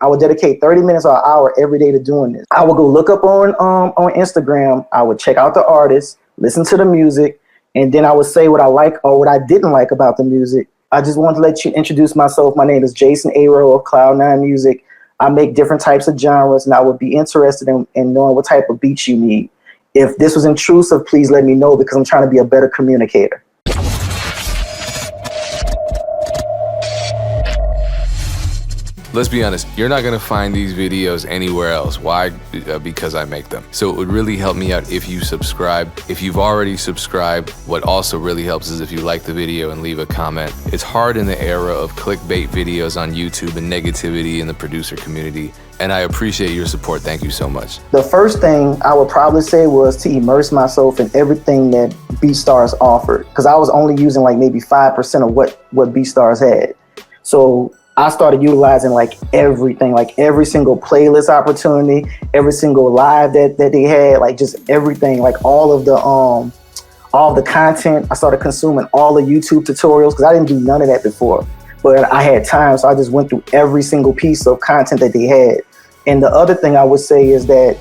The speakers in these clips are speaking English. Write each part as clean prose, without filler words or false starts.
I would dedicate 30 minutes or an hour every day to doing this. I would go look up on Instagram. I would check out the artists, listen to the music, and then I would say what I like or what I didn't like about the music. I just wanted to let you introduce myself. My name is Jason Aro of Cloud9 Music. I make different types of genres, and I would be interested in knowing what type of beats you need. If this was intrusive, please let me know because I'm trying to be a better communicator. Let's be honest, you're not gonna find these videos anywhere else. Why? Because I make them. So it would really help me out if you subscribe. If you've already subscribed, what also really helps is if you like the video and leave a comment. It's hard in the era of clickbait videos on YouTube and negativity in the producer community, and I appreciate your support. Thank you so much. The first thing I would probably say was to immerse myself in everything that Beatstars offered, because I was only using like maybe 5% of what Beatstars had. So I started utilizing like everything, like every single playlist opportunity, every single live that they had, like just everything, like all of the content. I started consuming all the YouTube tutorials because I didn't do none of that before, but I had time. So I just went through every single piece of content that they had. And the other thing I would say is that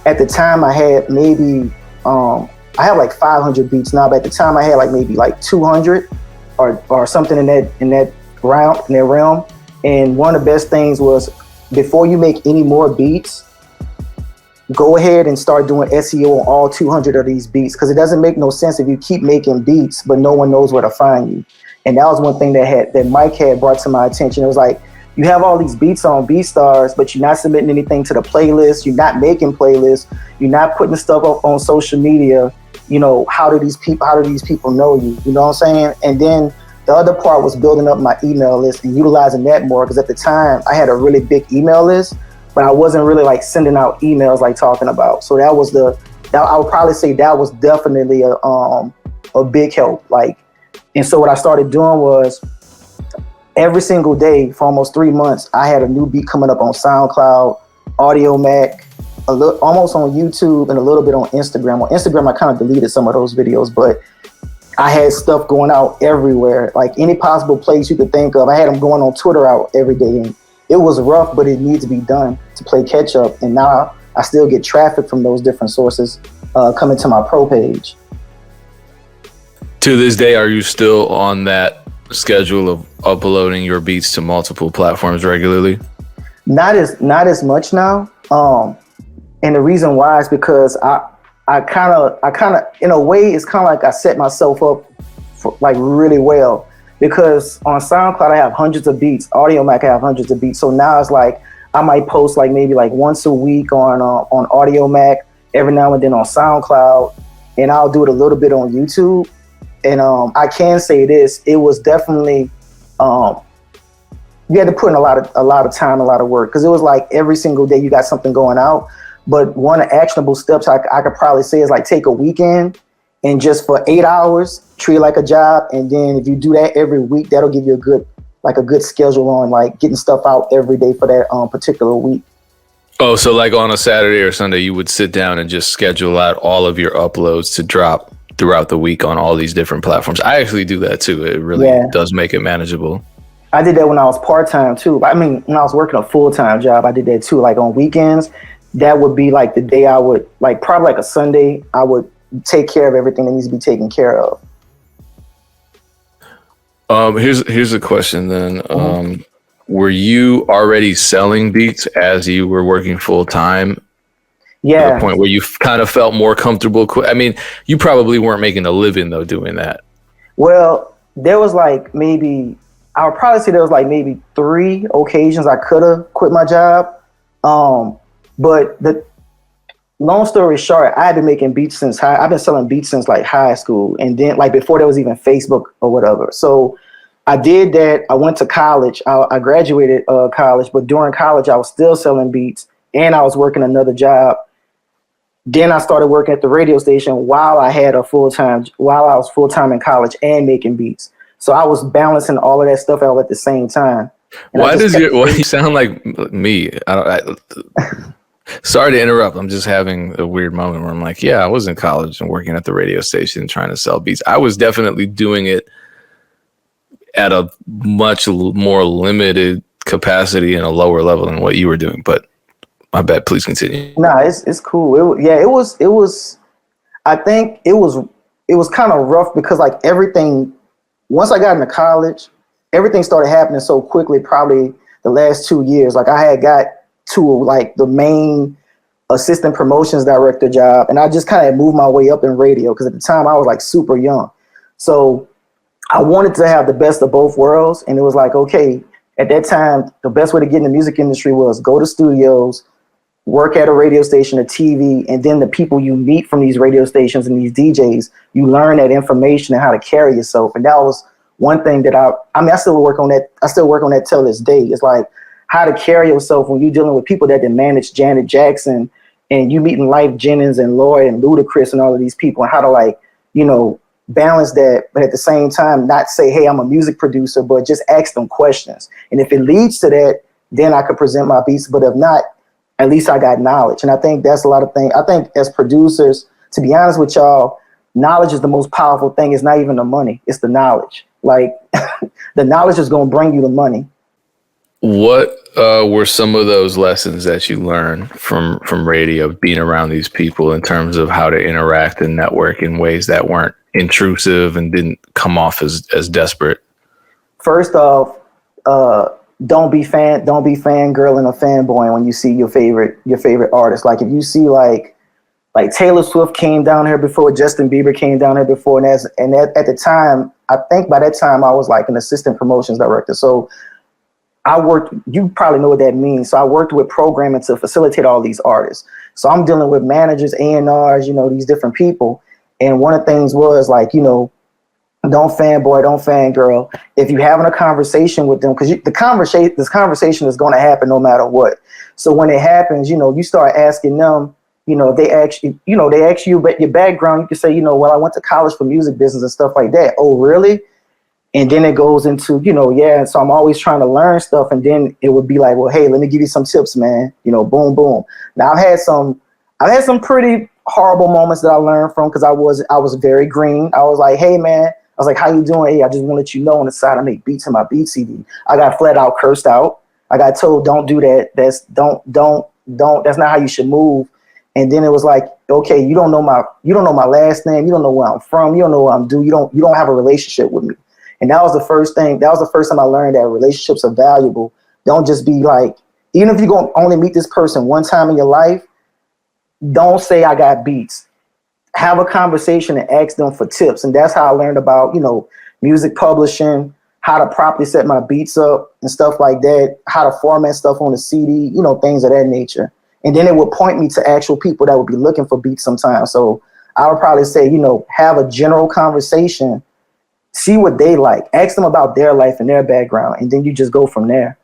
at the time I had maybe, I have like 500 beats now, but at the time I had like maybe like 200 or something in that realm. And one of the best things was before you make any more beats, go ahead and start doing SEO on all 200 of these beats, because it doesn't make no sense if you keep making beats, but no one knows where to find you. And that was one thing that Mike had brought to my attention. It was like, you have all these beats on Beatstars, but you're not submitting anything to the playlist. You're not making playlists. You're not putting stuff up on social media. You know, how do these people know you? You know what I'm saying? And then the other part was building up my email list and utilizing that more, because at the time I had a really big email list, but I wasn't really like sending out emails like talking about. So I would probably say that was definitely a big help. Like, and so what I started doing was every single day for almost 3 months, I had a new beat coming up on SoundCloud, Audio Mac, almost on YouTube, and a little bit on Instagram. On Instagram, I kind of deleted some of those videos, but I had stuff going out everywhere, like any possible place you could think of. I had them going on Twitter out every day, and it was rough, but it needs to be done to play catch up. And now I still get traffic from those different sources coming to my pro page. To this day, are you still on that schedule of uploading your beats to multiple platforms regularly? Not as much now. And the reason why is because I kind of, in a way, it's kind of like I set myself up for, like, really well, because on SoundCloud I have hundreds of beats, Audio Mac I have hundreds of beats. So now it's like I might post like maybe like once a week on Audio Mac, every now and then on SoundCloud, and I'll do it a little bit on YouTube. And I can say this: it was definitely you had to put in a lot of time, a lot of work, because it was like every single day you got something going out. But one of the actionable steps I could probably say is like take a weekend and just for 8 hours, treat it like a job. And then if you do that every week, that'll give you a good schedule on like getting stuff out every day for that particular week. Oh, so like on a Saturday or Sunday, you would sit down and just schedule out all of your uploads to drop throughout the week on all these different platforms. I actually do that too. It really does make it manageable. I did that when I was part-time too. I mean, when I was working a full-time job, I did that too. Like on weekends, that would be like the day I would, like probably like a Sunday, I would take care of everything that needs to be taken care of. Here's a question then. Were you already selling beats as you were working full time? Yeah. To the point where you kind of felt more comfortable. I mean, you probably weren't making a living though doing that. Well, there was like maybe, I would probably say there was like maybe 3 occasions I could have quit my job. But the long story short, I had been making beats since I've been selling beats since like high school, and then like before there was even Facebook or whatever. So I did that. I went to college. I graduated college, but during college I was still selling beats and I was working another job. Then I started working at the radio station while I was full-time in college and making beats. So I was balancing all of that stuff out at the same time. And why you sound like me? Sorry to interrupt. I'm just having a weird moment where I'm like, yeah, I was in college and working at the radio station trying to sell beats. I was definitely doing it at a much more limited capacity and a lower level than what you were doing. But my bad. Please continue. Nah, it's cool. It was. I think it was kind of rough because like everything. Once I got into college, everything started happening so quickly. Probably the last 2 years, like I had got to like the main assistant promotions director job, and I just kind of moved my way up in radio because at the time I was like super young. So I wanted to have the best of both worlds, and it was like, okay, at that time, the best way to get in the music industry was go to studios, work at a radio station, a TV, and then the people you meet from these radio stations and these DJs, you learn that information and how to carry yourself. And that was one thing that I still work on that. I still work on that till this day. It's like how to carry yourself when you're dealing with people that manage Janet Jackson and you meeting Life Jennings and Lloyd and Ludacris and all of these people, and how to like, balance that, but at the same time, not say, hey, I'm a music producer, but just ask them questions. And if it leads to that, then I could present my beats. But if not, at least I got knowledge. And I think that's a lot of things. I think as producers, to be honest with y'all, knowledge is the most powerful thing. It's not even the money. It's the knowledge. Like the knowledge is going to bring you the money. What were some of those lessons that you learned from radio, being around these people in terms of how to interact and network in ways that weren't intrusive and didn't come off as desperate? First off, don't be fangirling or fanboying when you see your favorite artist. Like if you see like Taylor Swift came down here before, Justin Bieber came down here before, and at the time, I think by that time I was like an assistant promotions director. So you probably know what that means. So I worked with programming to facilitate all these artists. So I'm dealing with managers, A&Rs, these different people. And one of the things was like, don't fanboy, don't fangirl. If you're having a conversation with them, because this conversation is going to happen no matter what. So when it happens, you start asking them, they ask you about your background. You can say, well, I went to college for music business and stuff like that. Oh, really? And then it goes into, so I'm always trying to learn stuff. And then it would be like, well, hey, let me give you some tips, man. Boom, boom. Now I've had some pretty horrible moments that I learned from because I was very green. I was like, hey, man. I was like, how you doing? Hey, I just want to let you know on the side I make beats in my beat CD. I got flat out cursed out. I got told, don't do that. That's that's not how you should move. And then it was like, okay, you don't know my last name. You don't know where I'm from. You don't know what I'm doing. You don't have a relationship with me. And that was the first thing. That was the first time I learned that relationships are valuable. Don't just be like, even if you're going to only meet this person one time in your life, don't say I got beats. Have a conversation and ask them for tips. And that's how I learned about, music publishing, how to properly set my beats up and stuff like that, how to format stuff on the CD, things of that nature. And then it would point me to actual people that would be looking for beats sometimes. So I would probably say, have a general conversation, see what they like, ask them about their life and their background, and then you just go from there.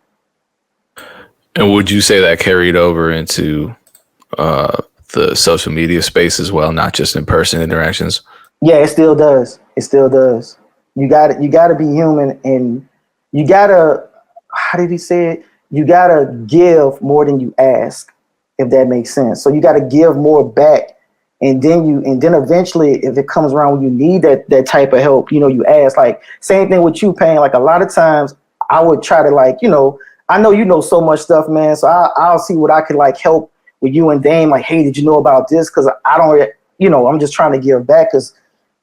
And would you say that carried over into the social media space as well, not just in-person interactions? Yeah, it still does. It still does. You got to be human, and you got to, how did he say it? You got to give more than you ask, if that makes sense. So you got to give more back. And then eventually, if it comes around when you need that type of help, you ask. Like same thing with you, Payne. Like a lot of times, I would try to I know so much stuff, man. So I'll see what I could help with you and Dame. Like, hey, did you know about this? Because I don't, I'm just trying to give back because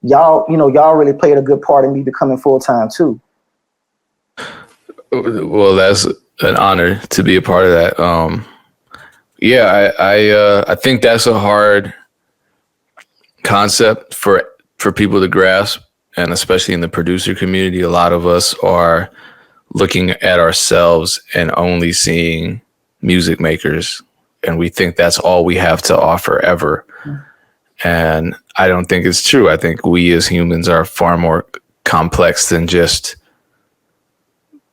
y'all really played a good part in me becoming full time too. Well, that's an honor to be a part of that. I think that's a hard concept for people to grasp, and especially in the producer community, a lot of us are looking at ourselves and only seeing music makers, and we think that's all we have to offer ever. And I don't think it's true. I think we as humans are far more complex than just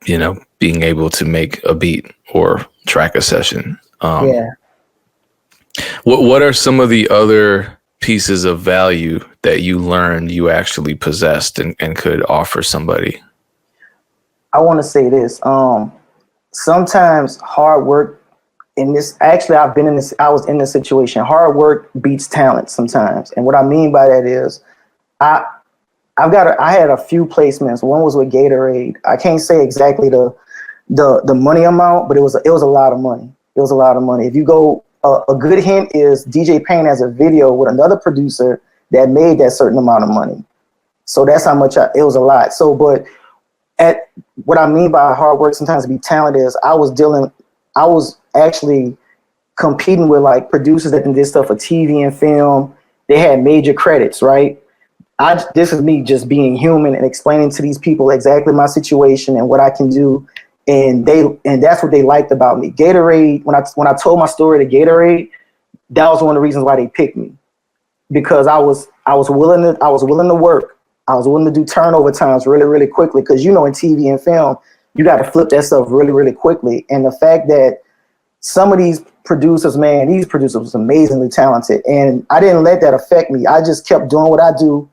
being able to make a beat or track a session. What are some of the other pieces of value that you learned you actually possessed and could offer somebody? I want to say this. Sometimes hard work in this, actually I was in this situation. Hard work beats talent sometimes. And what I mean by that is I had a few placements. One was with Gatorade. I can't say exactly the the money amount, but it was a lot of money. It was a lot of money. If you go, a good hint is DJ Payne has a video with another producer that made that certain amount of money. So that's how much it was a lot. So, but at what I mean by hard work sometimes to be talented is I was actually competing with like producers that did stuff for TV and film. They had major credits, right? This is me just being human and explaining to these people exactly my situation and what I can do. And that's what they liked about me. Gatorade, when I told my story to Gatorade, that was one of the reasons why they picked me. Because I was willing to work. I was willing to do turnover times really, really quickly. Because in TV and film, you got to flip that stuff really, really quickly. And the fact that some of these producers, man, these producers was amazingly talented. And I didn't let that affect me. I just kept doing what I do.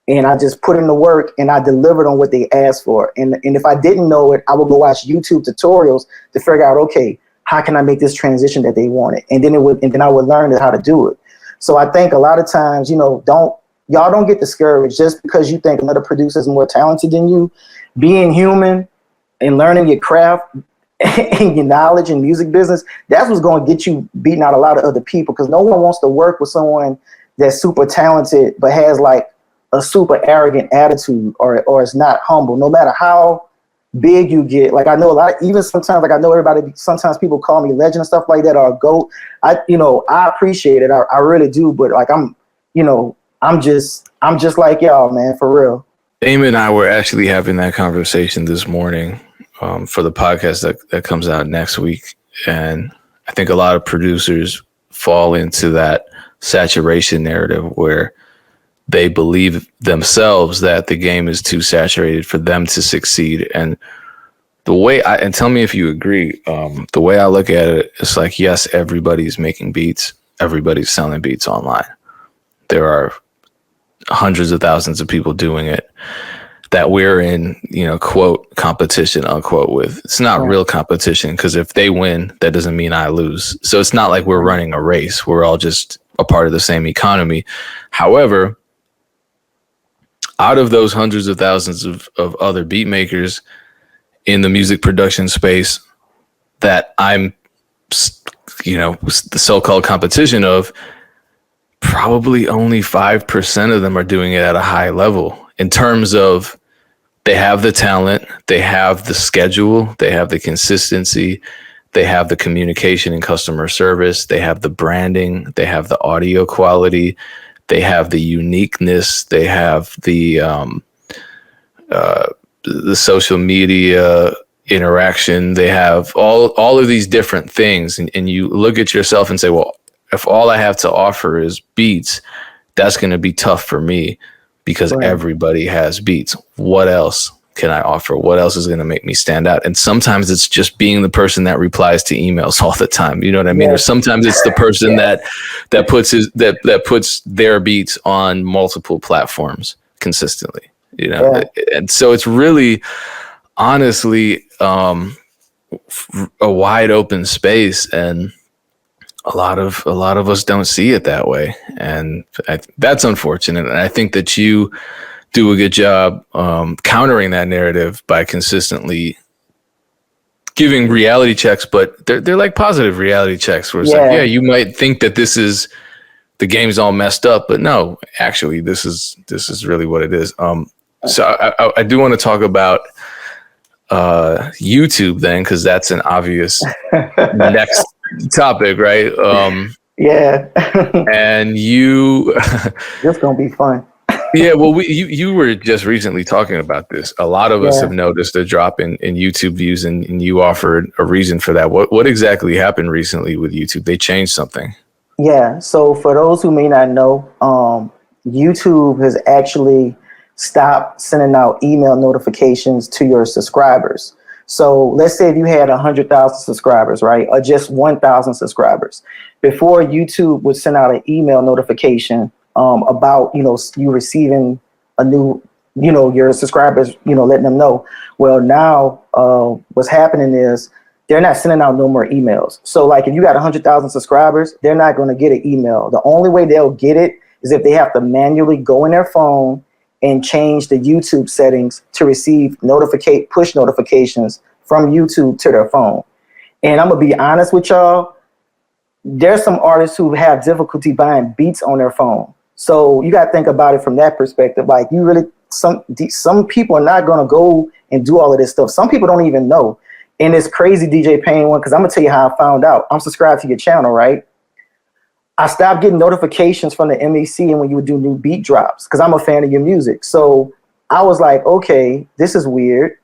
And I just put in the work and I delivered on what they asked for. And if I didn't know it, I would go watch YouTube tutorials to figure out, okay, how can I make this transition that they wanted? And then I would learn how to do it. So I think a lot of times, y'all don't get discouraged just because you think another producer is more talented than you. Being human and learning your craft and your knowledge in music business, that's what's going to get you beating out a lot of other people, because no one wants to work with someone that's super talented but has like a super arrogant attitude or is not humble, no matter how big you get. Like I know a lot, even sometimes, like I know everybody, sometimes people call me legend and stuff like that, or a GOAT. I appreciate it. I really do. But like, I'm just like y'all, man, for real. Damon and I were actually having that conversation this morning for the podcast that comes out next week. And I think a lot of producers fall into that saturation narrative where they believe themselves that the game is too saturated for them to succeed. And the way and tell me if you agree, the way I look at it, it's like, yes, everybody's making beats. Everybody's selling beats online. There are hundreds of thousands of people doing it that we're in, quote, competition, unquote, with. It's not real competition, because if they win, that doesn't mean I lose. So it's not like we're running a race. We're all just a part of the same economy. However, out of those hundreds of thousands of other beat makers in the music production space that I'm, the so-called competition of, probably only 5% of them are doing it at a high level in terms of they have the talent, they have the schedule, they have the consistency, they have the communication and customer service, they have the branding, they have the audio quality, they have the uniqueness, they have the social media interaction, they have all of these different things. And you look at yourself and say, well, if all I have to offer is beats, that's going to be tough for me, because everybody has beats. What else can I offer? What else is going to make me stand out? And sometimes it's just being the person that replies to emails all the time. You know what I mean? Or sometimes it's the person that puts their beats on multiple platforms consistently. And so it's really, honestly, a wide open space, and a lot of us don't see it that way, and that's unfortunate. And I think that you do a good job countering that narrative by consistently giving reality checks, but they're like positive reality checks, where it's like, yeah, you might think that the game's all messed up, but no, actually, this is really what it is. So I do want to talk about YouTube then, because that's an obvious next topic, right? And you it's gonna be fun. Yeah, well, you were just recently talking about this. A lot of us have noticed a drop in YouTube views, and you offered a reason for that. What exactly happened recently with YouTube? They changed something. Yeah, so for those who may not know, YouTube has actually stopped sending out email notifications to your subscribers. So let's say if you had 100,000 subscribers, right, or just 1,000 subscribers. Before, YouTube would send out an email notification about, you receiving a new, your subscribers, letting them know. Well, now what's happening is they're not sending out no more emails. So like if you got 100,000 subscribers, they're not going to get an email. The only way they'll get it is if they have to manually go in their phone and change the YouTube settings to receive push notifications from YouTube to their phone. And I'm gonna be honest with y'all, there's some artists who have difficulty buying beats on their phone. So you got to think about it from that perspective. Like, you really, some people are not gonna go and do all of this stuff. Some people don't even know. And it's crazy, DJ Payne one, because I'm gonna tell you how I found out. I'm subscribed to your channel, right? I stopped getting notifications from the MEC and when you would do new beat drops, because I'm a fan of your music. So I was like, okay, this is weird.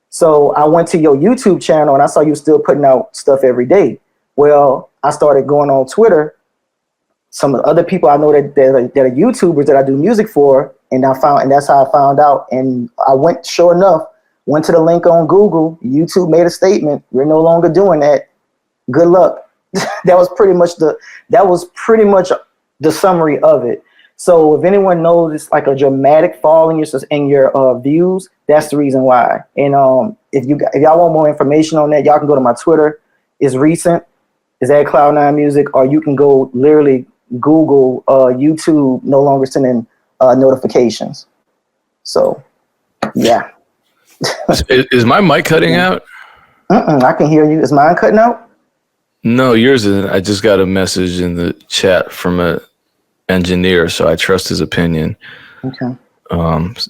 So I went to your YouTube channel and I saw you still putting out stuff every day. Well, I started going on Twitter. Some of the other people I know that are YouTubers that I do music for, and that's how I found out. And I went, sure enough, went to the link on Google. YouTube made a statement. We're no longer doing that. Good luck. That was pretty much the summary of it. So if anyone knows it's like a dramatic fall in your views, that's the reason why. And if y'all want more information on that, y'all can go to my Twitter. It's recent. It's at Cloud9 Music, or you can go literally Google YouTube no longer sending notifications. So yeah. Is my mic cutting out? I can hear you. Is mine cutting out? No, yours isn't. I just got a message in the chat from an engineer, so I trust his opinion. Okay.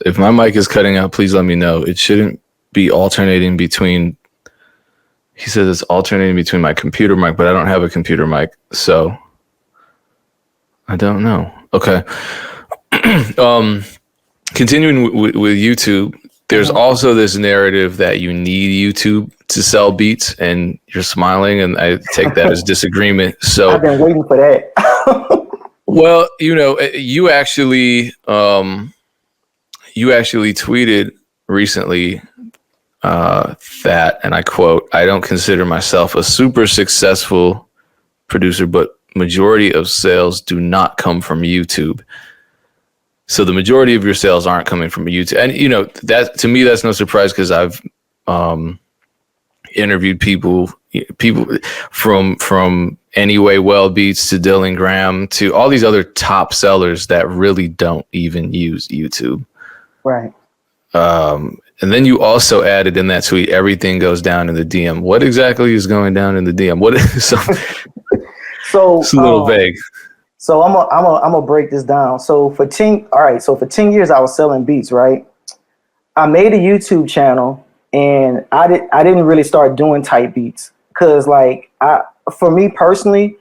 If my mic is cutting out, please let me know. It shouldn't be alternating between. He says it's alternating between my computer mic, but I don't have a computer mic, so I don't know. Okay. Continuing with YouTube, there's also this narrative that you need YouTube to sell beats, and you're smiling, and I take that as disagreement. So I've been waiting for that. well, you actually tweeted recently that, and I quote, "I don't consider myself a super successful producer, but majority of sales do not come from YouTube." So the majority of your sales aren't coming from YouTube. And, that to me, that's no surprise, because I've interviewed people from Anyway Well Beats to Dylan Graham to all these other top sellers that really don't even use YouTube. Right. And then you also added in that tweet, everything goes down in the DM. What exactly is going down in the DM? What is so it's a little vague. So I'm gonna break this down. So for 10 years I was selling beats, right? I made a YouTube channel and I didn't really start doing type beats, because for me personally,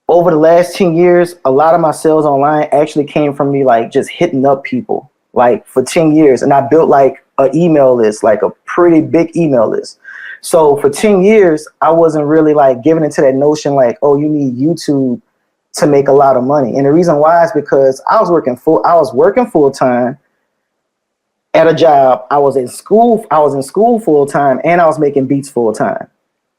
over the last 10 years, a lot of my sales online actually came from me just hitting up people for 10 years. And I built an email list, a pretty big email list. So for 10 years, I wasn't really giving into that notion oh, you need YouTube to make a lot of money. And the reason why is because I was working full time at a job. I was in school full time, and I was making beats full time.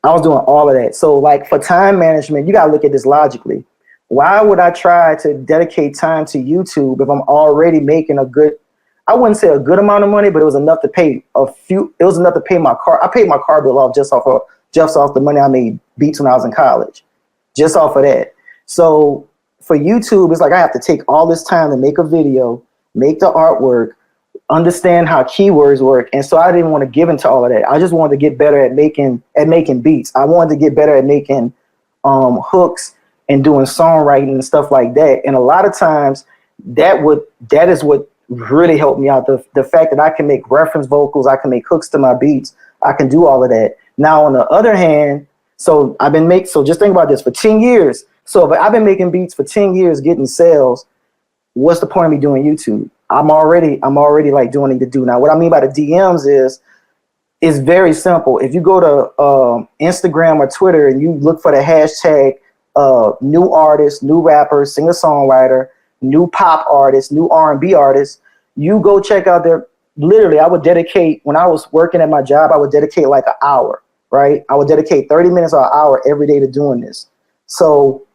I was doing all of that. So for time management, you gotta look at this logically. Why would I try to dedicate time to YouTube if I'm already making I wouldn't say a good amount of money, but it was enough to pay my car. I paid my car bill off just off the money I made beats when I was in college, just off of that. So for YouTube, it's I have to take all this time to make a video, make the artwork, understand how keywords work. And so I didn't want to give into all of that. I just wanted to get better at making beats. I wanted to get better at making hooks and doing songwriting and stuff like that. And a lot of times that is what really helped me out. The fact that I can make reference vocals, I can make hooks to my beats, I can do all of that. Now on the other hand, so just think about this, for 10 years. So if I've been making beats for 10 years, getting sales, what's the point of me doing YouTube? I'm already doing it to do. Now, what I mean by the DMs is it's very simple. If you go to Instagram or Twitter and you look for the hashtag new artist, new rapper, singer-songwriter, new pop artist, new R&B artist, you go check out their, literally, I would dedicate, when I was working at my job, I would dedicate an hour, right? I would dedicate 30 minutes or an hour every day to doing this. So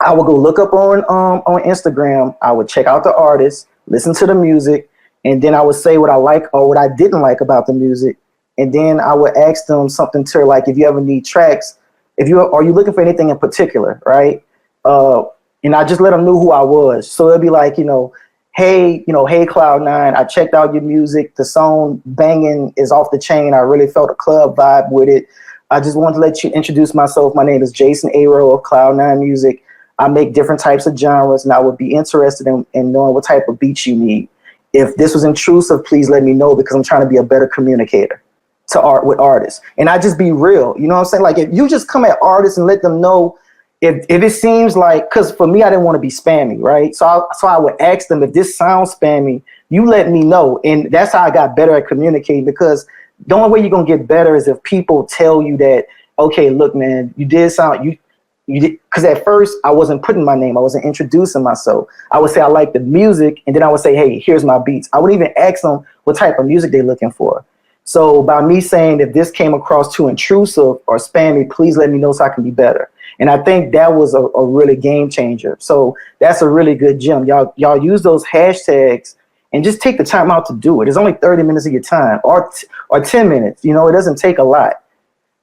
I would go look up on Instagram. I would check out the artist, listen to the music, and then I would say what I like or what I didn't like about the music. And then I would ask them something to if you ever need tracks, are you looking for anything in particular, right? And I just let them know who I was. So it'd be hey, hey Cloud9, I checked out your music. The song banging is off the chain. I really felt a club vibe with it. I just wanted to let you introduce myself. My name is Jason Aro of Cloud9 Music. I make different types of genres, and I would be interested in knowing what type of beats you need. If this was intrusive, please let me know, because I'm trying to be a better communicator with artists. And I just be real. You know what I'm saying? Like, if you just come at artists and let them know, if it seems like, because for me, I didn't want to be spammy, right? So I would ask them, if this sounds spammy, you let me know. And that's how I got better at communicating, because the only way you're going to get better is if people tell you that, okay, look, man, you did sound, you did, because at first I wasn't putting my name, I wasn't introducing myself. I would say I like the music, and then I would say, hey, here's my beats. I would even ask them what type of music they're looking for. So by me saying, if this came across too intrusive or spammy, please let me know so I can be better. And I think that was a really game changer. So that's a really good gem. Y'all use those hashtags and just take the time out to do it. It's only 30 minutes of your time, or 10 minutes. It doesn't take a lot.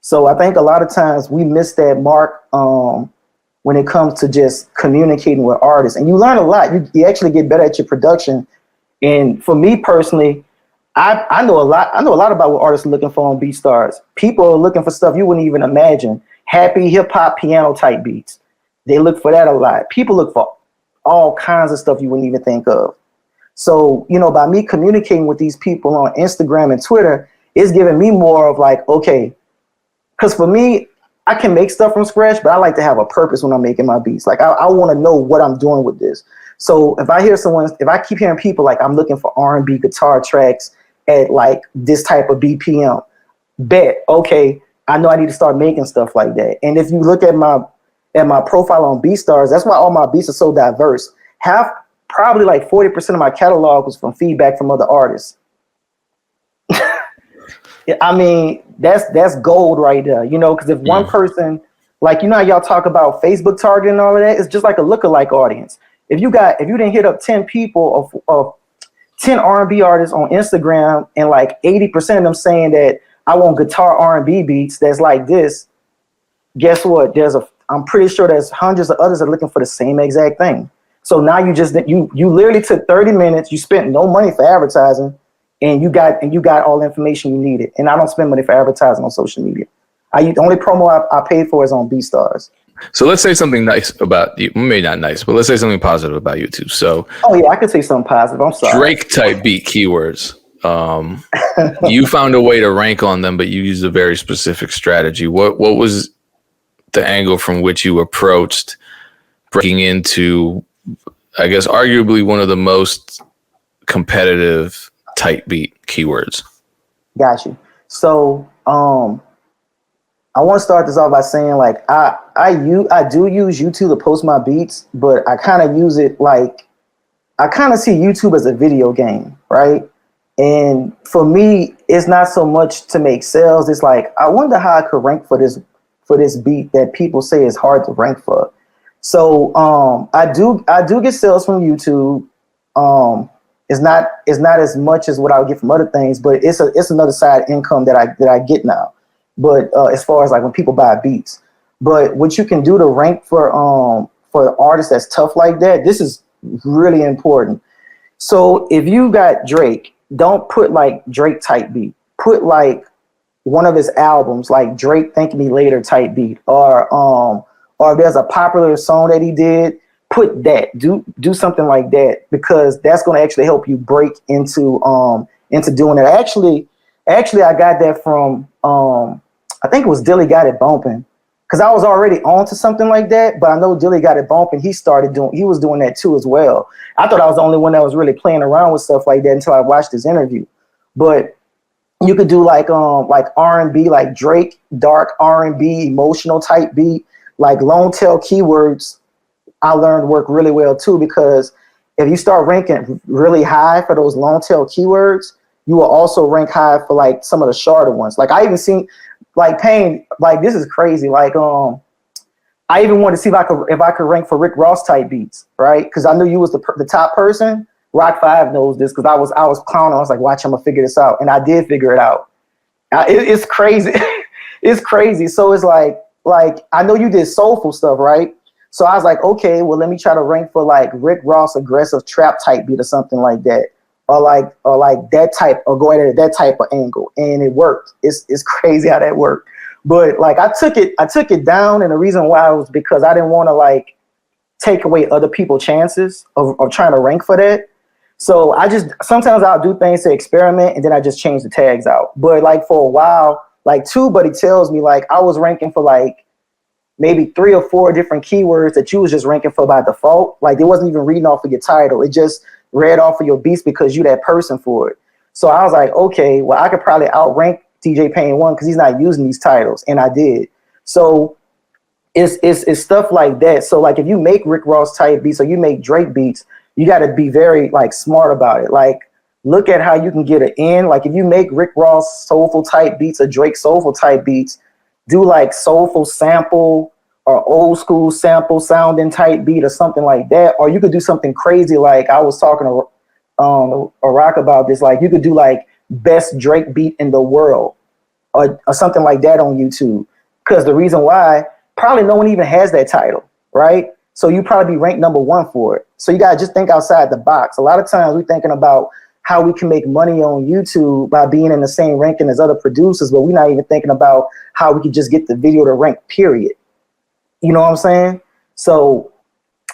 So I think a lot of times we miss that mark when it comes to just communicating with artists. And you learn a lot. You actually get better at your production. And for me personally, I know a lot. I know a lot about what artists are looking for on Beatstars. People are looking for stuff you wouldn't even imagine. Happy hip hop piano type beats. They look for that a lot. People look for all kinds of stuff you wouldn't even think of. So, by me communicating with these people on Instagram and Twitter, it's giving me more of like, okay, because for me, I can make stuff from scratch, but I like to have a purpose when I'm making my beats. Like, I want to know what I'm doing with this. So if I keep hearing people like, I'm looking for R&B guitar tracks at like this type of BPM, bet, okay, I know I need to start making stuff like that. And if you look at my profile on Beatstars, that's why all my beats are so diverse. Probably like 40% of my catalog was from feedback from other artists. I mean, that's gold right there, because if one person, like, how y'all talk about Facebook targeting and all of that, it's just like a lookalike audience. If you didn't hit up 10 people of 10 R&B artists on Instagram, and like 80% of them saying that I want guitar R&B beats that's like this, guess what? I'm pretty sure there's hundreds of others that are looking for the same exact thing. So now you literally took 30 minutes, you spent no money for advertising, and you got all the information you needed. And I don't spend money for advertising on social media. The only promo I paid for is on Beatstars. So let's say something nice about you. Maybe not nice, but let's say something positive about YouTube. So, oh yeah, I could say something positive. I'm sorry. Drake type beat keywords. You found a way to rank on them, but you used a very specific strategy. What was the angle from which you approached breaking into, I guess, arguably one of the most competitive type beat keywords? Got you. So, I want to start this off by saying, like, I do use YouTube to post my beats, but I kind of use it like, I kind of see YouTube as a video game, right? And for me, it's not so much to make sales. It's like, I wonder how I could rank for this beat that people say is hard to rank for. So I do get sales from YouTube. It's not as much as what I would get from other things, but it's another side income that I get now. But as far as like when people buy beats, but what you can do to rank for artists that's tough like that, this is really important. So if you got Drake, don't put like Drake type beat. Put like one of his albums, like Drake Thank Me Later type beat, or there's a popular song that he did. Put that. Do something like that, because that's going to actually help you break into doing it. Actually, I got that from I think it was Dilly Got It Bumping, because I was already on to something like that, but I know Dilly Got It Bumping, he was doing that too as well. I thought I was the only one that was really playing around with stuff like that until I watched his interview. But you could do like R&B, like Drake, dark R&B, emotional type beat, like long tail keywords. I learned work really well too, because if you start ranking really high for those long tail keywords, you will also rank high for like some of the shorter ones. Like I even seen like Pain, like this is crazy. Like I even wanted to see if I could rank for Rick Ross type beats, right? Because I knew you was the top person. Rock 5 knows this, because I was clowning. I was like, watch, I'm gonna figure this out, and I did figure it out. It's crazy. It's crazy. So it's like I know you did soulful stuff, right? So I was like, okay, well, let me try to rank for like Rick Ross aggressive trap type beat or something like that. Or like that type, or going at that type of angle. And it worked. It's crazy how that worked. But like I took it down, and the reason why was because I didn't want to like take away other people's chances of trying to rank for that. So I just sometimes I'll do things to experiment, and then I just change the tags out. But like for a while, like TubeBuddy tells me like I was ranking for like maybe 3 or 4 different keywords that you was just ranking for by default. Like it wasn't even reading off of your title. It just read off of your beats because you that person for it. So I was like, okay, well, I could probably outrank DJ Payne 1 because he's not using these titles. And I did. So it's stuff like that. So like if you make Rick Ross type beats or you make Drake beats, you got to be very like smart about it. Like look at how you can get an in. Like if you make Rick Ross soulful type beats or Drake soulful type beats, do like soulful sample or old school sample sounding type beat or something like that. Or you could do something crazy. Like I was talking to Rock about this. Like you could do like best Drake beat in the world or something like that on YouTube. Because the reason why, probably no one even has that title, right? So you probably be ranked #1 for it. So you gotta just think outside the box. A lot of times we're thinking about how we can make money on YouTube by being in the same ranking as other producers, but we're not even thinking about how we could just get the video to rank, period. You know what I'm saying? So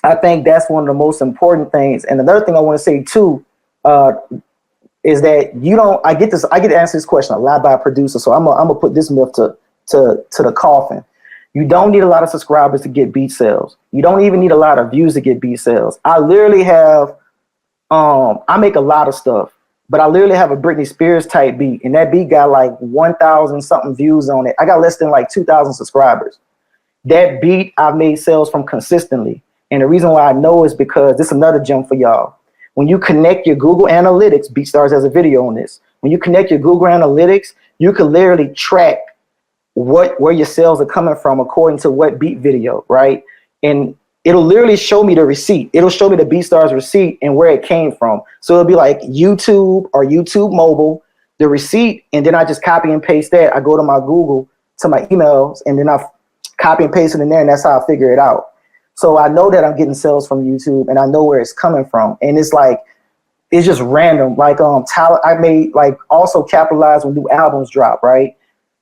I think that's one of the most important things. And another thing I want to say too, is that I get to answer this question a lot by a producer. So I'm gonna put this myth to the coffin. You don't need a lot of subscribers to get beat sales. You don't even need a lot of views to get beat sales. I literally have, I make a lot of stuff, but I literally have a Britney Spears type beat, and that beat got like 1,000 something views on it. I got less than like 2,000 subscribers. That beat I've made sales from consistently. And the reason why I know is because this is another gem for y'all. When you connect your Google Analytics, Beatstars has a video on this. When you connect your Google Analytics, you can literally track where your sales are coming from according to what beat video, right? And it'll literally show me the receipt. It'll show me the Beatstars receipt and where it came from. So it'll be like YouTube or YouTube mobile, the receipt, and then I just copy and paste that. I go to my Google, to my emails, and then I copy and paste it in there, and that's how I figure it out. So I know that I'm getting sales from YouTube, and I know where it's coming from. And it's like, it's just random. Like Tyler, I made like also capitalize when new albums drop, right?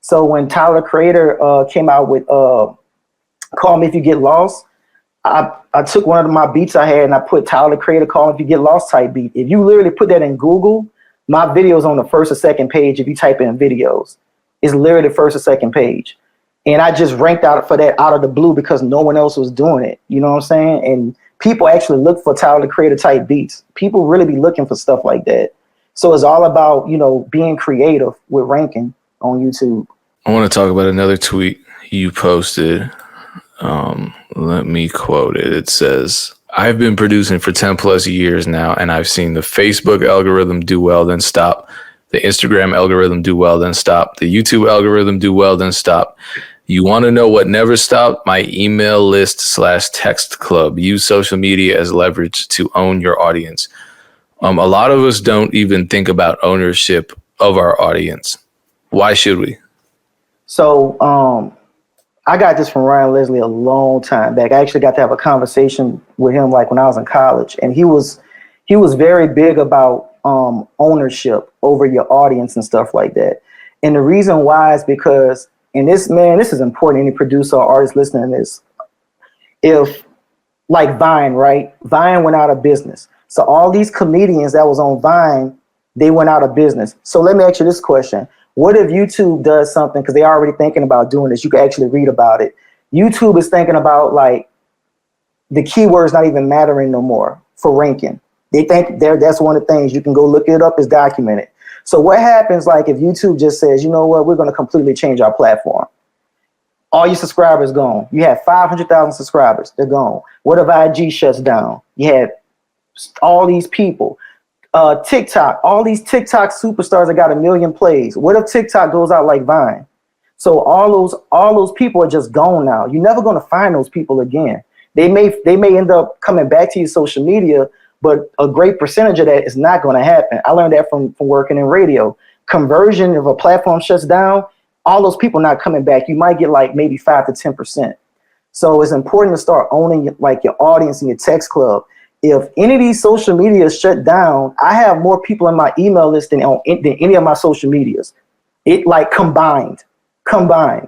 So when Tyler Creator came out with Call Me If You Get Lost, I took one of my beats I had and I put Tyler Creator Call Me If You Get Lost type beat. If you literally put that in Google, my video's on the first or second page. If you type in videos, it's literally the first or second page. And I just ranked out for that out of the blue because no one else was doing it. You know what I'm saying? And people actually look for Tyler Creator type beats. People really be looking for stuff like that. So it's all about, being creative with ranking on YouTube. I want to talk about another tweet you posted. Let me quote it. It says, I've been producing for 10 plus years now, and I've seen the Facebook algorithm do well, then stop. The Instagram algorithm do well, then stop. The YouTube algorithm do well, then stop. You want to know what never stopped? My email list / text club. Use social media as leverage to own your audience. A lot of us don't even think about ownership of our audience. Why should we? So I got this from Ryan Leslie a long time back. I actually got to have a conversation with him like when I was in college, and he was very big about ownership over your audience and stuff like that. And the reason why is because, and this is important, any producer or artist listening to this, if like Vine, right? Vine went out of business. So all these comedians that was on Vine, they went out of business. So let me ask you this question. What if YouTube does something, because they're already thinking about doing this, you can actually read about it. YouTube is thinking about like the keywords not even mattering no more for ranking. They think that's one of the things. You can go look it up, it's documented. So what happens like if YouTube just says, you know what, we're going to completely change our platform. All your subscribers gone. You have 500,000 subscribers, they're gone. What if IG shuts down? You have all these people. TikTok, all these TikTok superstars that got 1 million plays. What if TikTok goes out like Vine? So all those people are just gone now. You're never going to find those people again. They may end up coming back to your social media, but a great percentage of that is not going to happen. I learned that from working in radio. Conversion, if a platform shuts down, all those people not coming back. You might get like maybe 5 to 10%. So it's important to start owning like your audience and your text club. If any of these social medias shut down, I have more people in my email list than any of my social medias. It like combined,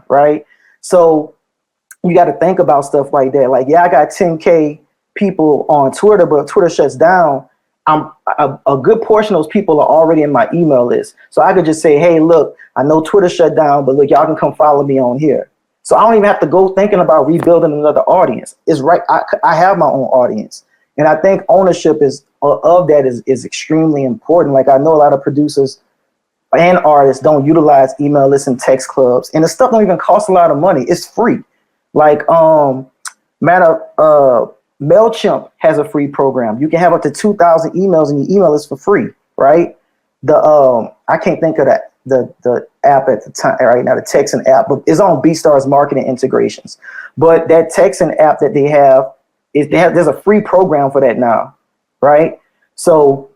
right? So you got to think about stuff like that. Like, yeah, I got 10K people on Twitter, but if Twitter shuts down, I'm a good portion of those people are already in my email list. So I could just say, hey, look, I know Twitter shut down, but look, y'all can come follow me on here. So I don't even have to go thinking about rebuilding another audience. It's right. I have my own audience. And I think ownership of that is extremely important. Like I know a lot of producers and artists don't utilize email lists and text clubs. And the stuff don't even cost a lot of money. It's free. Like MailChimp has a free program. You can have up to 2,000 emails in your email list for free, right? I can't think of the app at the time right now, the texting app, but it's on Beatstars marketing integrations. But that texting app that they have there's a free program for that now, right? So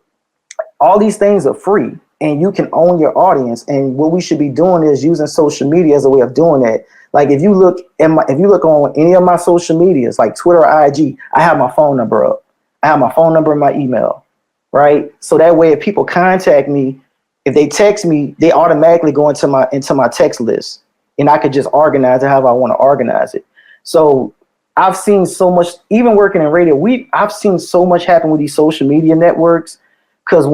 all these things are free and you can own your audience. And what we should be doing is using social media as a way of doing that. Like if you look on any of my social medias, like Twitter or IG, I have my phone number up. I have my phone number in my email, right? So that way, if people contact me, if they text me, they automatically go into my text list, and I could just organize it however I want to organize it. So I've seen so much, even working in radio, I've seen so much happen with these social media networks because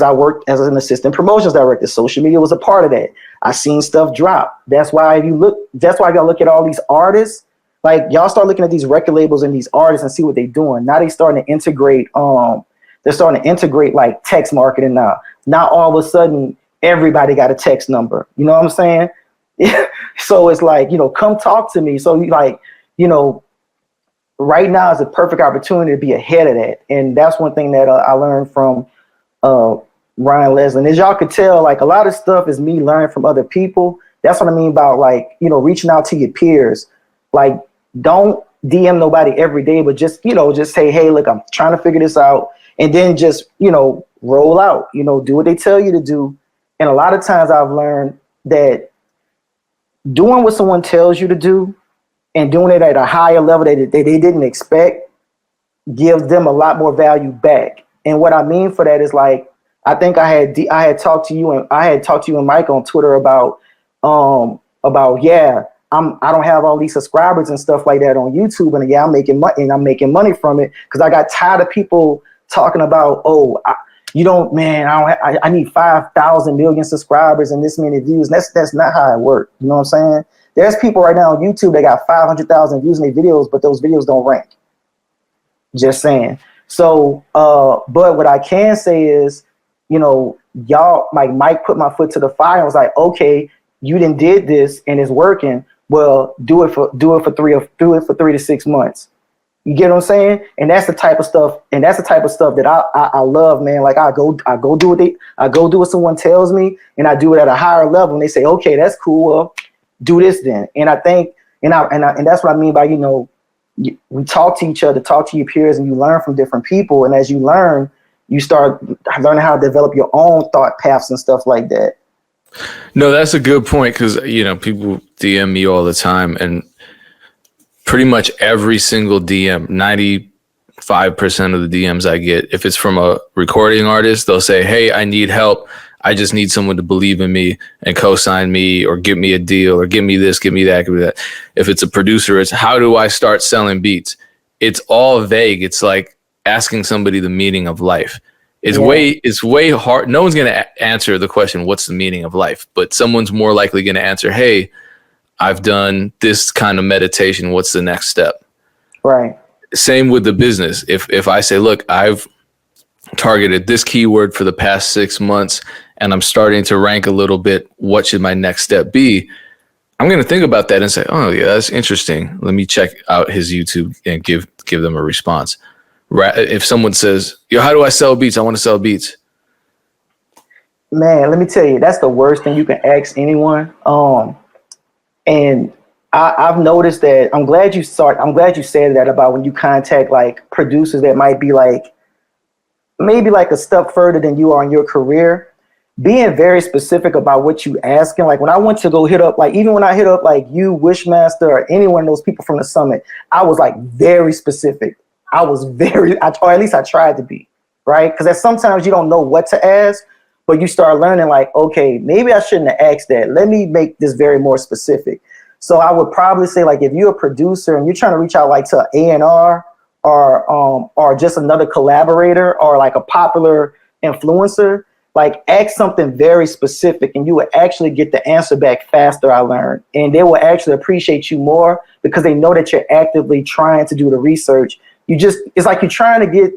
I worked as an assistant promotions director. Social media was a part of that. I seen stuff drop. That's why I gotta look at all these artists. Like y'all start looking at these record labels and these artists and see what they're doing. Now they're starting to integrate like text marketing now. Now all of a sudden everybody got a text number. You know what I'm saying? So it's like, come talk to me. So right now is a perfect opportunity to be ahead of that. And that's one thing that I learned from Ryan Leslie. And as y'all could tell, like a lot of stuff is me learning from other people. That's what I mean about like, reaching out to your peers. Like don't DM nobody every day, but just say, hey, look, I'm trying to figure this out. And then just, roll out, do what they tell you to do. And a lot of times I've learned that doing what someone tells you to do and doing it at a higher level that they didn't expect gives them a lot more value back. And what I mean for that is like, I think I had talked to you and Mike on Twitter about I don't have all these subscribers and stuff like that on YouTube, and yeah, I'm making money and I'm making money from it because I got tired of people talking about, I need 5,000 million subscribers and this many views. And that's not how it works. You know what I'm saying? There's people right now on YouTube that got 500,000 views in their videos, but those videos don't rank. Just saying. So, but what I can say is, y'all, like Mike put my foot to the fire and was like, okay, you done did this and it's working. Well, do it for 3 to 6 months. You get what I'm saying? And that's the type of stuff. And that's the type of stuff that I love, man. Like I go do what someone tells me, and I do it at a higher level. And they say, okay, that's cool. Well, do this then. And I think, and that's what I mean by, we talk to each other, talk to your peers, and you learn from different people. And as you learn, you start learning how to develop your own thought paths and stuff like that. No, that's a good point because, people DM me all the time, and pretty much every single DM, 95% of the DMs I get, if it's from a recording artist, they'll say, hey, I need help. I just need someone to believe in me and co-sign me or give me a deal or give me this, give me that, give me that. If it's a producer, it's how do I start selling beats? It's all vague. It's like asking somebody the meaning of life. It's way hard. No one's going to answer the question, what's the meaning of life? But someone's more likely going to answer, hey, I've done this kind of meditation. What's the next step? Right. Same with the business. If I say, look, I've targeted this keyword for the past 6 months and I'm starting to rank a little bit, what should my next step be? I'm going to think about that and say, oh yeah, that's interesting. Let me check out his YouTube and give them a response. If someone says, yo, how do I sell beats? I want to sell beats. Man, let me tell you, that's the worst thing you can ask anyone. And I've noticed that. I'm glad you said that about when you contact like producers that might be like maybe like a step further than you are in your career. being very specific about what you asking. Like when I went to go hit up, like even when I hit up like you, Wishmaster, or any one of those people from the summit, I was like very specific. Or at least I tried to be, right? Because sometimes you don't know what to ask, but you start learning like, okay, maybe I shouldn't have asked that. Let me make this very more specific. So I would probably say like if you're a producer and you're trying to reach out like to A&R or just another collaborator or like a popular influencer, like ask something very specific and you will actually get the answer back faster, I learned. And they will actually appreciate you more because they know that you're actively trying to do the research. It's like you're trying to get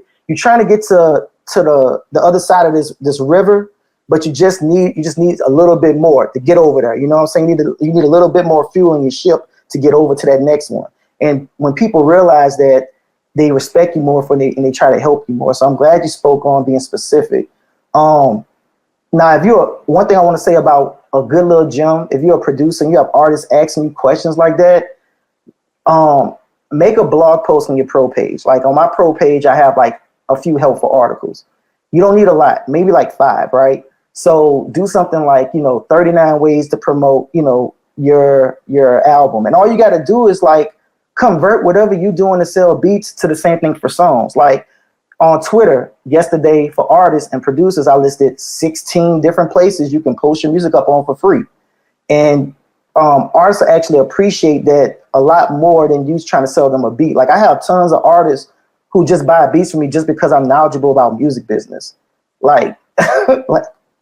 to the other side of this river, but you just need a little bit more to get over there. You know what I'm saying? You need a little bit more fuel in your ship to get over to that next one. And when people realize that, they respect you more and they try to help you more. So I'm glad you spoke on being specific. Now, one thing I want to say about a good little gem, if you're a producer and you have artists asking you questions like that, make a blog post on your pro page. Like on my pro page, I have like a few helpful articles. You don't need a lot, maybe like 5, right? So do something like, 39 ways to promote, your album. And all you got to do is like convert whatever you're doing to sell beats to the same thing for songs. Like on Twitter yesterday for artists and producers, I listed 16 different places you can post your music up on for free. And artists actually appreciate that a lot more than you trying to sell them a beat. Like I have tons of artists who just buy beats from me just because I'm knowledgeable about music business. Like,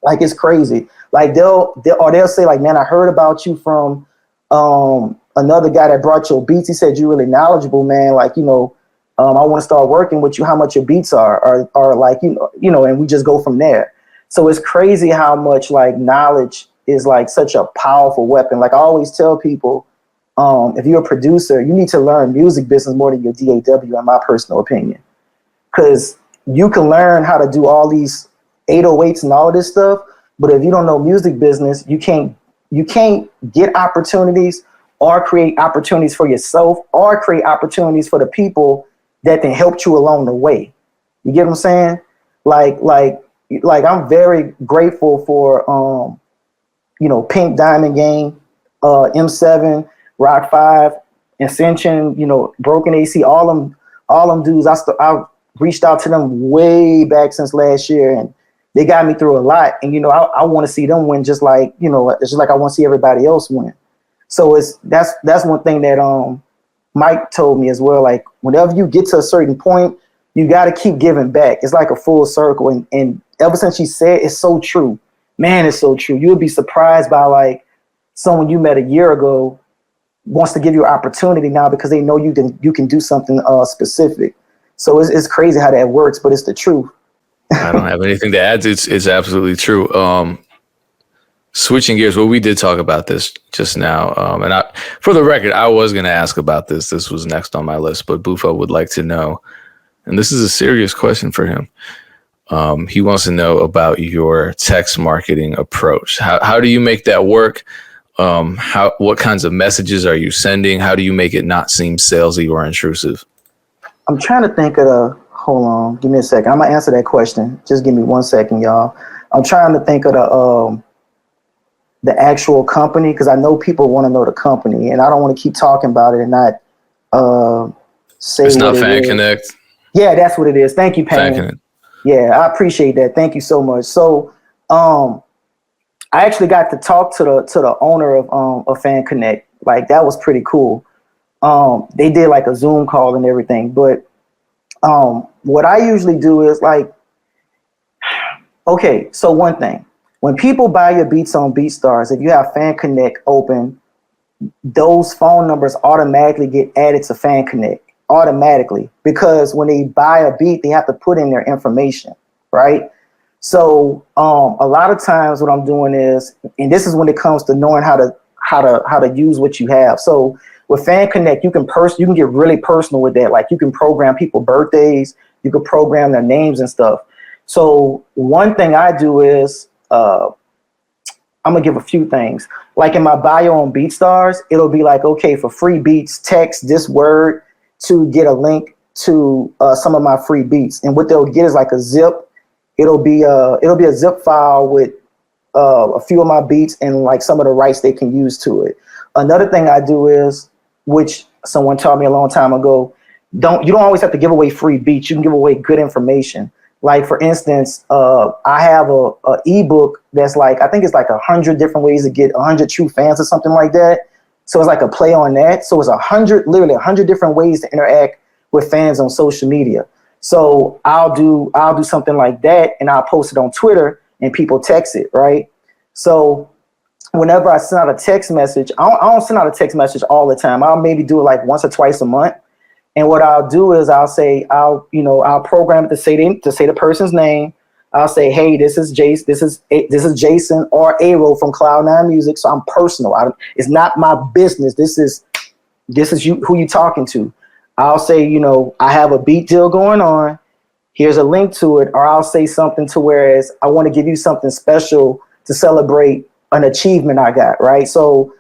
like it's crazy. Like they'll say like, man, I heard about you from another guy that brought your beats. He said you're really knowledgeable, man. Like, I want to start working with you. How much your beats are like, and we just go from there. So it's crazy how much like knowledge is like such a powerful weapon. Like I always tell people, if you're a producer, you need to learn music business more than your DAW, in my personal opinion, because you can learn how to do all these 808s and all of this stuff. But if you don't know music business, you can't get opportunities or create opportunities for yourself or create opportunities for the people that then helped you along the way. You get what I'm saying? Like I'm very grateful for, Pink Diamond Gang, M7, Rock 5, Ascension, Broken AC, all them dudes. I reached out to them way back since last year, and they got me through a lot. And I want to see them win, just like it's just like I want to see everybody else win. So that's one thing that Mike told me as well. Like whenever you get to a certain point, you got to keep giving back. It's like a full circle, and ever since she said, it's so true. Man, it's so true. You would be surprised by like someone you met a year ago wants to give you an opportunity now because they know you can do something specific. So it's crazy how that works, but it's the truth. I don't have anything to add. It's absolutely true. Switching gears, well, we did talk about this just now. And for the record, I was going to ask about this. This was next on my list, but Bufo would like to know, and this is a serious question for him. He wants to know about your text marketing approach. How do you make that work? What kinds of messages are you sending? How do you make it not seem salesy or intrusive? I'm trying to think of hold on, give me a second. I'm gonna answer that question. Just give me 1 second, y'all. I'm trying to think of the actual company, because I know people want to know the company, and I don't want to keep talking about it and not say it's what not it Fan is. Connect. Yeah, that's what it is. Thank you, Pan. Yeah, I appreciate that. Thank you so much. So, I actually got to talk to the owner of Fan Connect. Like that was pretty cool. They did like a Zoom call and everything. But what I usually do is like, okay, so one thing, when people buy your beats on Beatstars, if you have Fan Connect open, those phone numbers automatically get added to Fan Connect automatically, because when they buy a beat, they have to put in their information, right? So a lot of times what I'm doing is, and this is when it comes to knowing how to use what you have. So with Fan Connect, you can get really personal with that. Like you can program people's birthdays, you can program their names and stuff. So one thing I do is I'm gonna give a few things. Like in my bio on BeatStars, it'll be like, okay, for free beats, text this word to get a link to some of my free beats. And what they'll get is like a zip. It'll be a zip file with a few of my beats and like some of the rights they can use to it. Another thing I do is, which someone taught me a long time ago, you don't always have to give away free beats. You can give away good information. Like for instance, I have a ebook that's like, I think it's like 100 different ways to get 100 true fans or something like that. So it's like a play on that. So it's literally 100 different ways to interact with fans on social media. So I'll do something like that and I'll post it on Twitter and people text it, right? So whenever I send out a text message, I don't send out a text message all the time. I'll maybe do it like once or twice a month. And what I'll do is I'll program it to say the person's name. I'll say, hey, this is Jason or Aero from Cloud9 Music. So I'm personal. It's not my business. This is you, who you talking to. I'll say, I have a beat deal going on. Here's a link to it. Or I'll say something to whereas I want to give you something special to celebrate an achievement I got, right? So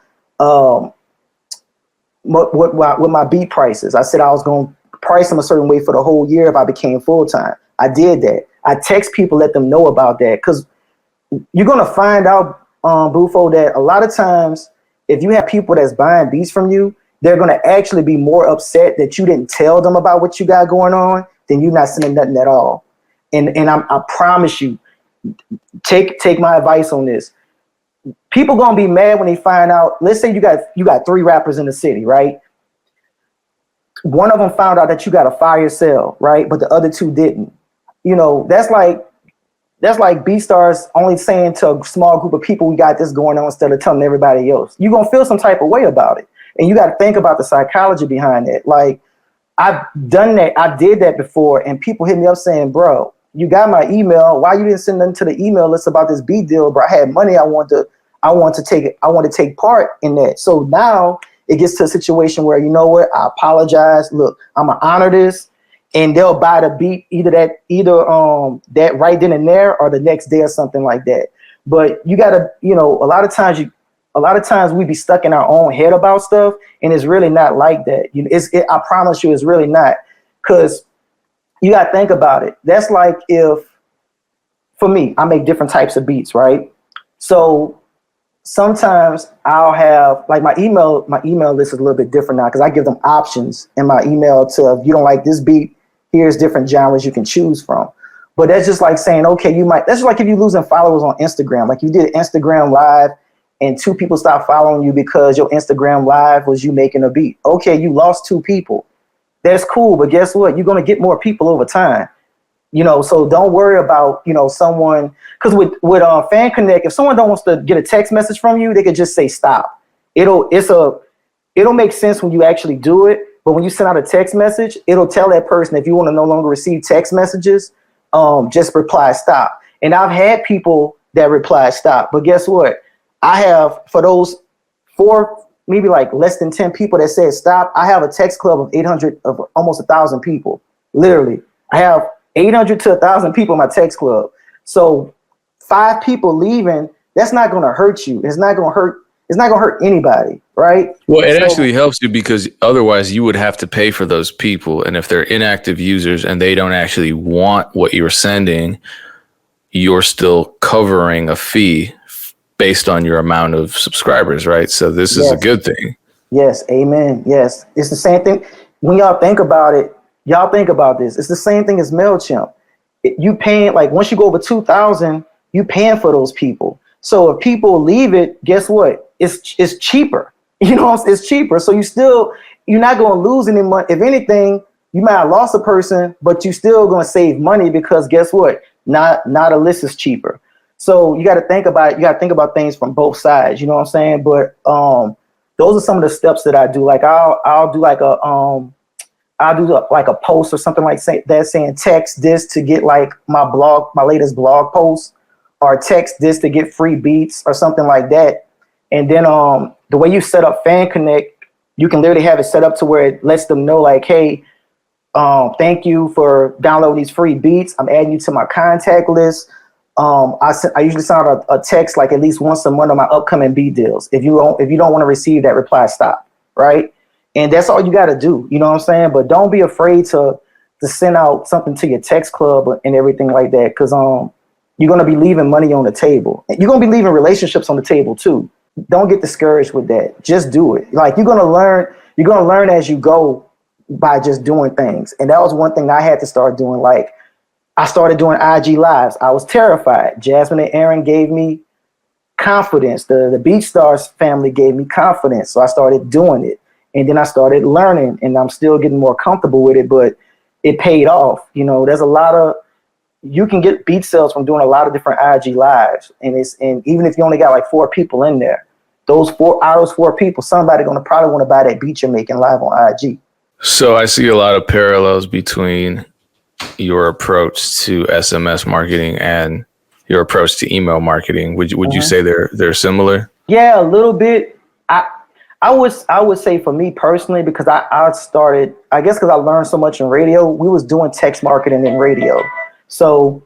with my beat prices, I said I was going to price them a certain way for the whole year if I became full-time. I did that. I text people, let them know about that, because you're going to find out, Bufo, that a lot of times if you have people that's buying beats from you, they're going to actually be more upset that you didn't tell them about what you got going on than you not sending nothing at all. And I promise you, take my advice on this. People gonna be mad when they find out. Let's say you got 3 rappers in the city, right? One of them found out that you got a fire sale, right? But the other 2 didn't. That's like Beatstars only saying to a small group of people, we got this going on, instead of telling everybody else. You're gonna feel some type of way about it. And you got to think about the psychology behind it. Like, I've done that. I did that before, and people hit me up saying, bro, you got my email. Why you didn't send them to the email list about this beat deal? Bro, I had money. I want to take part in that. So now it gets to a situation where, you know what? I apologize. Look, I'm gonna honor this, and they'll buy the beat either that right then and there or the next day or something like that. But you gotta, a lot of times we be stuck in our own head about stuff, and it's really not like that. I promise you, it's really not, because you got to think about it. That's like if, for me, I make different types of beats, right? So sometimes I'll have, like, my email list is a little bit different now, because I give them options in my email to, if you don't like this beat, here's different genres you can choose from. But that's just like saying, okay, that's just like if you're losing followers on Instagram. Like, you did Instagram Live and 2 people stopped following you because your Instagram Live was you making a beat. Okay, you lost 2 people. That's cool, but guess what? You're going to get more people over time. So don't worry about, someone, because with Fan Connect, if someone don't wants to get a text message from you, they could just say stop. It'll make sense when you actually do it, but when you send out a text message, it'll tell that person, if you want to no longer receive text messages, just reply stop. And I've had people that reply stop, but guess what? I have, for those 4, maybe like less than 10 people that said stop, I have a text club of 800, of almost 1,000 people. Literally, I have 800 to 1,000 people in my text club. So 5 people leaving, that's not going to hurt you. It's not going to hurt anybody, right? Well, it actually helps you, because otherwise you would have to pay for those people. And if they're inactive users and they don't actually want what you're sending, you're still covering a fee based on your amount of subscribers, right? So this is a good thing. Yes, amen. Yes, it's the same thing. When y'all think about it, y'all think about this. It's the same thing as MailChimp. You paying, like, once you go over 2,000, you paying for those people. So if people leave it, guess what? It's cheaper. It's cheaper. So you're not going to lose any money. If anything, you might have lost a person, but you still going to save money, because guess what? Not a list is cheaper. So you got to think about it. You got to think about things from both sides. You know what I'm saying? But those are some of the steps that I do. Like I'll do like a post or something like that, saying text this to get like my latest blog post, or text this to get free beats or something like that. And then the way you set up Fan Connect, you can literally have it set up to where it lets them know, like, hey, thank you for downloading these free beats. I'm adding you to my contact list. I usually send out a text like at least once a month on my upcoming beat deals. If you don't want to receive that, reply stop, right? And that's all you got to do. You know what I'm saying? But don't be afraid to send out something to your text club and everything like that, because you're going to be leaving money on the table. You're going to be leaving relationships on the table too. Don't get discouraged with that. Just do it. Like you're going to learn as you go by just doing things. And that was one thing I had to start doing. Like I started doing IG lives. I was terrified. Jasmine and Aaron gave me confidence. The Beatstars family gave me confidence. So I started doing it. And then I started learning, and I'm still getting more comfortable with it, but it paid off. You know, there's a lot of, you can get beat sales from doing a lot of different IG lives. And even if you only got like 4 people in there, those 4 people, somebody probably want to buy that beat you're making live on IG. So I see a lot of parallels between your approach to SMS marketing and your approach to email marketing. Would you say they're similar? Yeah, a little bit. I would say for me personally, because I started, I guess because I learned so much in radio, we was doing text marketing in radio. So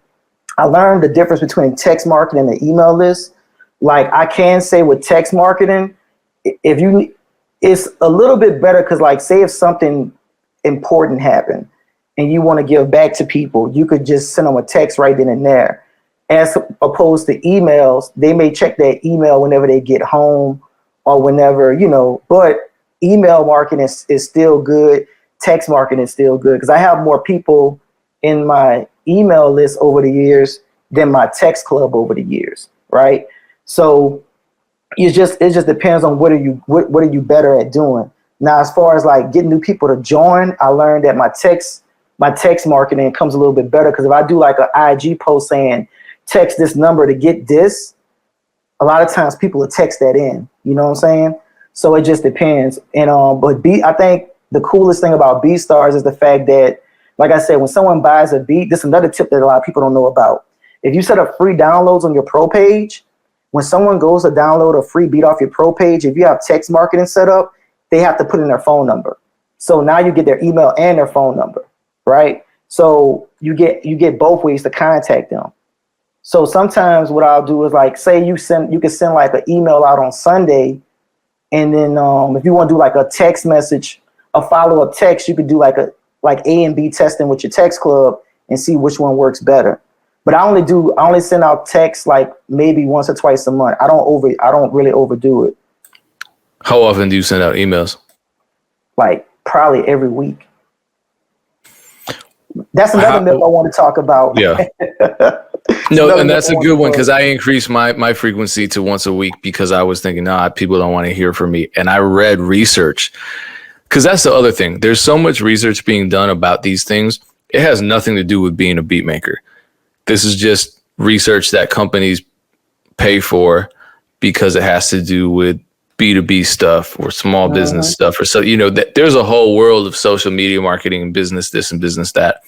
I learned the difference between text marketing and the email list. Like I can say with text marketing, it's a little bit better because like say if something important happened and you want to give back to people, you could just send them a text right then and there. As opposed to emails, they may check that email whenever they get home or whenever, but email marketing is still good. Text marketing is still good because I have more people in my email list over the years than my text club over the years, right? So it just depends on what are you better at doing. Now, as far as like getting new people to join, I learned that my text marketing comes a little bit better because if I do like an IG post saying text this number to get this, a lot of times people will text that in. You know what I'm saying? So it just depends. And I think the coolest thing about Beatstars is the fact that, like I said, when someone buys a beat, this is another tip that a lot of people don't know about. If you set up free downloads on your pro page, when someone goes to download a free beat off your pro page, if you have text marketing set up, they have to put in their phone number. So now you get their email and their phone number, right? So you get both ways to contact them. So sometimes what I'll do is like, say you can send like an email out on Sunday, and then if you want to do like a text message, a follow-up text, you could do like A and B testing with your text club and see which one works better. But I only send out texts like maybe once or twice a month. I don't really overdo it. How often do you send out emails? Like probably every week. That's another myth I want to talk about. Yeah. No, and that's a good one because I increased my frequency to once a week because I was thinking, people don't want to hear from me. And I read research because that's the other thing. There's so much research being done about these things. It has nothing to do with being a beat maker. This is just research that companies pay for because it has to do with B2B stuff or small business stuff or so, there's a whole world of social media marketing and business this and business that.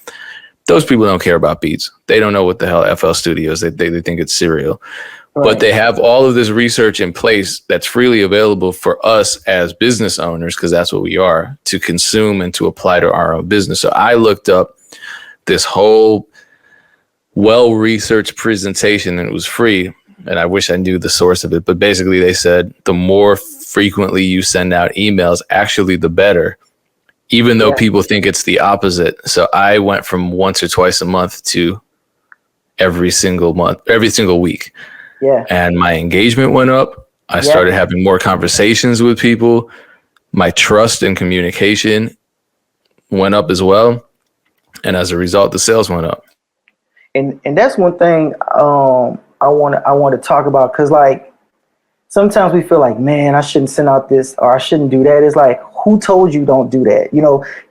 Those people don't care about beats. They don't know what the hell FL Studio is. They think it's cereal. Right. But they have all of this research in place that's freely available for us as business owners, because that's what we are, to consume and to apply to our own business. So I looked up this whole well-researched presentation, and it was free. And I wish I knew the source of it. But basically they said the more frequently you send out emails, actually the better, even though people think it's the opposite. So I went from once or twice a month to every single week. Yeah. And my engagement went up. I started having more conversations with people. My trust and communication went up as well. And as a result, the sales went up. And that's one thing I want to talk about, because like sometimes we feel like, man, I shouldn't send out this or I shouldn't do that. It's like, who told you don't do that?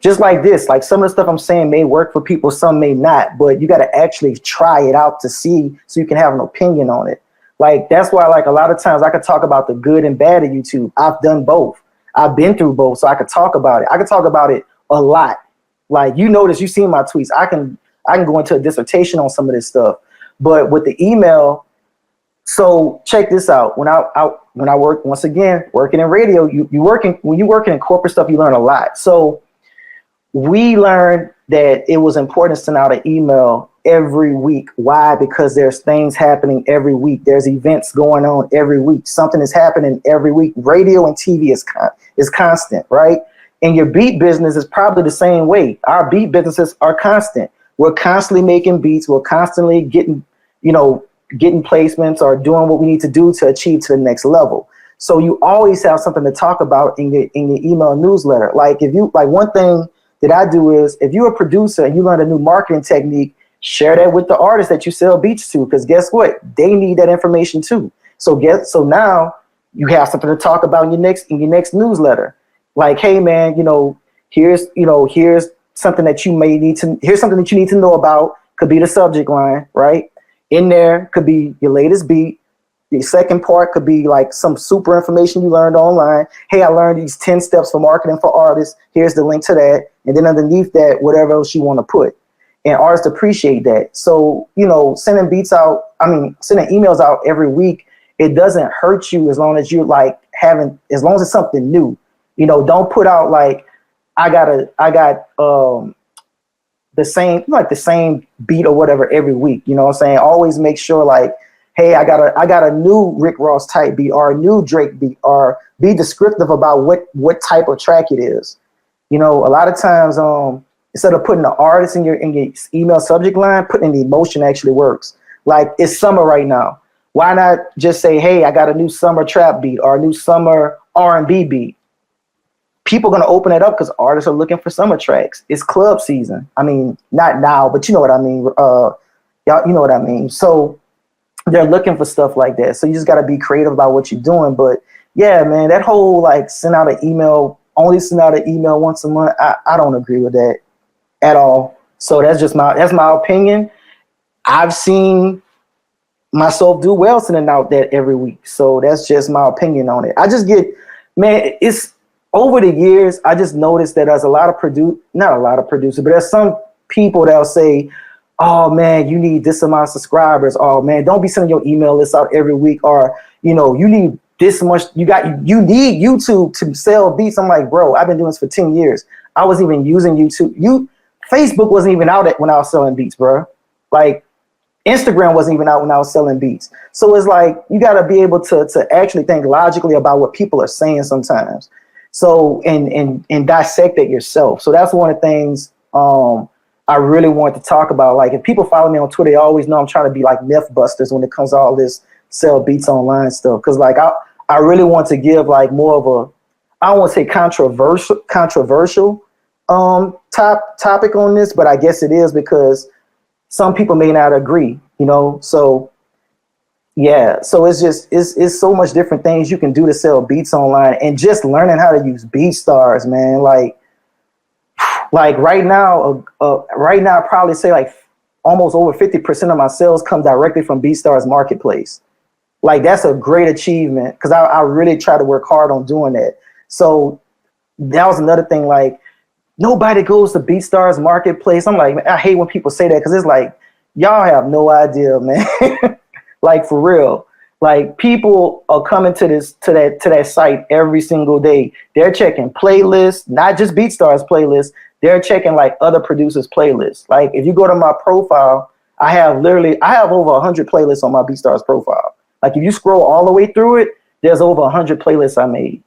Just like this, like some of the stuff I'm saying may work for people, some may not, but you got to actually try it out to see so you can have an opinion on it. Like, that's why, like, a lot of times I could talk about the good and bad of YouTube. I've done both. I've been through both, so I could talk about it. I could talk about it a lot. Like, you notice, you've seen my tweets. I can go into a dissertation on some of this stuff. But with the email, so check this out. When I work, once again, working in radio, when you're working in corporate stuff, you learn a lot. So we learned that it was important to send out an email every week. Why? Because there's things happening every week. There's events going on every week. Something is happening every week. Radio and TV is constant, right? And your beat business is probably the same way. Our beat businesses are constant. We're constantly making beats. We're constantly getting getting placements or doing what we need to do to achieve to the next level. So you always have something to talk about in your email newsletter. Like one thing that I do is, if you're a producer and you learn a new marketing technique, share that with the artists that you sell beats to, because guess what? They need that information too. So now you have something to talk about in your next newsletter. Like, hey man, here's something that you may need to here's something that you need to know about. Could be the subject line, right? In there could be your latest beat. The second part could be like some super information you learned online. Hey, I learned these 10 steps for marketing for artists. Here's the link to that. And then underneath that, whatever else you want to put. And artists appreciate that. So, sending emails out every week, it doesn't hurt you as long as you're as long as it's something new. Don't put out like, I got the same beat or whatever every week. You know what I'm saying? Always make sure like, hey, I got a new Rick Ross type beat or a new Drake beat, or be descriptive about what type of track it is. A lot of times, instead of putting the artist in your email subject line, putting the emotion actually works. Like, it's summer right now. Why not just say, hey, I got a new summer trap beat or a new summer R&B beat? People are going to open it up because artists are looking for summer tracks. It's club season. I mean, not now, but you know what I mean. Y'all, you know what I mean. So they're looking for stuff like that. So you just got to be creative about what you're doing. But yeah, man, that whole like only send out an email once a month, I don't agree with that at all. So that's my opinion. I've seen myself do well sending out that every week. So that's just my opinion on it. I just it's over the years, I just noticed that there's not a lot of producers, but there's some people that'll say, oh man, you need this amount of subscribers. Oh man, don't be sending your email list out every week. Or, you need this much. You need YouTube to sell beats. I'm like, bro, I've been doing this for 10 years. I wasn't even using YouTube. Facebook wasn't even out when I was selling beats, bro. Like, Instagram wasn't even out when I was selling beats. So it's like, you got to be able to actually think logically about what people are saying sometimes. So, and dissect it yourself. So that's one of the things I really want to talk about. Like, if people follow me on Twitter, they always know I'm trying to be like Mythbusters when it comes to all this sell beats online stuff. Cause like, I really want to give like more of I don't want to say controversial topic on this, but I guess it is because some people may not agree, so yeah. So it's so much different things you can do to sell beats online, and just learning how to use Beatstars, man. Like right now, I'd probably say like almost over 50% of my sales come directly from Beatstars Marketplace. Like, that's a great achievement because I really try to work hard on doing that. So that was another thing. Like, nobody goes to Beatstars Marketplace. I'm like, man, I hate when people say that because it's like, y'all have no idea, man. Like, for real. Like, people are coming to that site every single day. They're checking playlists, not just Beatstars playlists. They're checking like other producers' playlists. Like, if you go to my profile, I have over 100 playlists on my Beatstars profile. Like, if you scroll all the way through it, there's over 100 playlists I made.